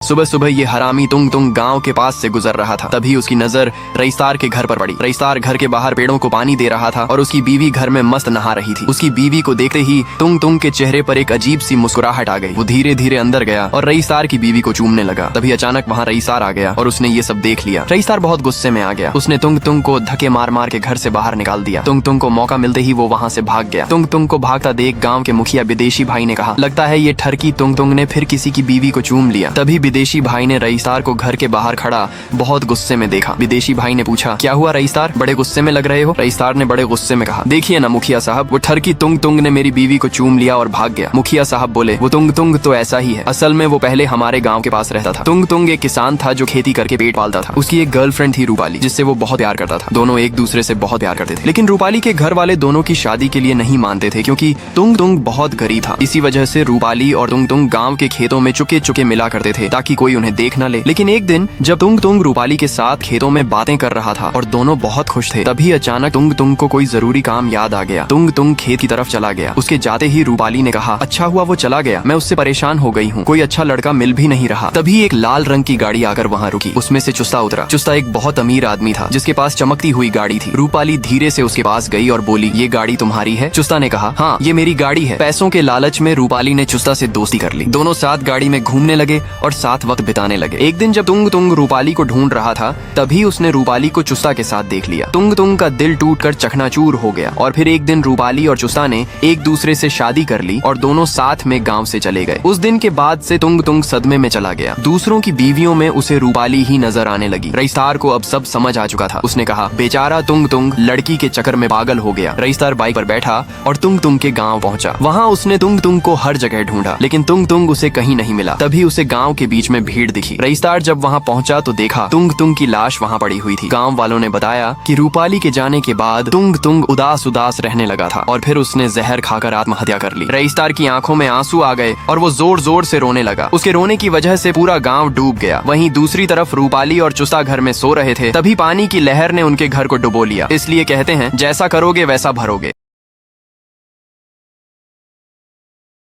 सुबह सुबह ये हरामी तुंग तुंग गांव के पास से गुजर रहा था। तभी उसकी नजर रईसदार के घर पर पड़ी। रईसदार घर के बाहर पेड़ों को पानी दे रहा था और उसकी बीवी घर में मस्त नहा रही थी। उसकी बीवी को देखते ही तुंग तुंग के चेहरे पर एक अजीब सी मुस्कुराहट आ गई। वो धीरे धीरे अंदर गया और रईसदार की बीवी को चूमने लगा। तभी अचानक वहाँ रईसदार आ गया और उसने ये सब देख लिया। रईसदार बहुत गुस्से में आ गया। उसने तुंग तुंग को धक्के मार मार के घर से बाहर निकाल दिया। तुंग तुंग को मौका मिलते ही वो वहाँ से भाग गया। तुंग तुंग को भागता देख गाँव के मुखिया विदेशी भाई ने कहा, लगता है ये ठरकी तुंग तुंग ने फिर किसी की बीवी को चूम लिया। तभी विदेशी भाई ने रईसदार को घर के बाहर खड़ा बहुत गुस्से में देखा। विदेशी भाई ने पूछा, क्या हुआ रईसदार, बड़े गुस्से में लग रहे हो? रईसदार ने बड़े गुस्से में कहा, देखिए ना मुखिया साहब, वो ठरकी तुंग तुंग ने मेरी बीवी को चूम लिया और भाग गया। मुखिया साहब बोले, वो तुंग तुंग तो ऐसा ही है, असल में वो पहले हमारे गाँव के पास रहता था। तुंग तुंग एक किसान था जो खेती करके पेट पालता था। उसकी एक गर्लफ्रेंड थी रूपाली, जिससे वो बहुत प्यार करता था। दोनों एक दूसरे से बहुत प्यार करते थे। लेकिन रूपाली के घर वाले दोनों की शादी के लिए नहीं मानते थे, क्योंकि तुंग तुंग बहुत गरीब था। इसी वजह से रूपाली और तुंग तुंग गाँव के खेतों में चुके चुके मिला करते थे ताकि कोई उन्हें देख न ले। लेकिन एक दिन जब तुंग तुंग रूपाली के साथ खेतों में बातें कर रहा था और दोनों बहुत खुश थे, तभी अचानक तुंग तुंग को कोई जरूरी काम याद आ गया। तुंग तुंग खेत की तरफ चला गया। उसके जाते ही रूपाली ने कहा, अच्छा हुआ वो चला गया, मैं उससे परेशान हो गई हूँ, कोई अच्छा लड़का मिल भी नहीं रहा। तभी एक लाल रंग की गाड़ी आकर वहाँ रुकी। उसमें से चुस्ता उतरा। चुस्ता एक बहुत अमीर आदमी था जिसके पास चमकती हुई गाड़ी थी। रूपाली धीरे से उसके पास गई और बोली, ये गाड़ी तुम्हारी है? चुस्ता ने कहा, हाँ ये मेरी गाड़ी है। पैसों के लालच में रूपाली ने चुस्ता से दोस्ती कर ली। दोनों साथ गाड़ी में घूमने लगे और साथ वक्त बिताने लगे। एक दिन जब तुंग तुंग रूपाली को ढूंढ रहा था, तभी उसने रूपाली को चुस्ता के साथ देख लिया। तुंग तुंग का दिल टूटकर चकनाचूर हो गया। और फिर एक दिन रूपाली और चुस्ता ने एक दूसरे से शादी कर ली और दोनों साथ में गांव से चले गए। उस दिन के बाद से तुंग तुंग सदमे में चला गया। दूसरों की बीवियों में उसे रूपाली ही नजर आने लगी। रईसदार को अब सब समझ आ चुका था। उसने कहा, बेचारा तुंग तुंग लड़की के चक्कर में पागल हो गया। रईसदार बाइक पर बैठा और तुंग तुंग के गाँव पहुँचा। वहाँ उसने तुंग तुंग को हर जगह ढूंढा, लेकिन तुंग तुंग उसे कहीं नहीं मिला। तभी उसे गाँव के बीच में भीड़ दिखी। रईसदार जब वहाँ पहुँचा तो देखा तुंग तुंग की लाश वहाँ पड़ी हुई थी। गाँव वालों ने बताया कि रूपाली के जाने के बाद तुंग तुंग उदास उदास रहने लगा था और फिर उसने जहर खाकर आत्महत्या कर ली। रईसदार की आंखों में आंसू आ गए और वो जोर जोर से रोने लगा। उसके रोने की वजह से पूरा गाँव डूब गया। वहीं दूसरी तरफ रूपाली और चुस्ता घर में सो रहे थे। तभी पानी की लहर ने उनके घर को डुबो लिया। इसलिए कहते हैं, जैसा करोगे वैसा भरोगे।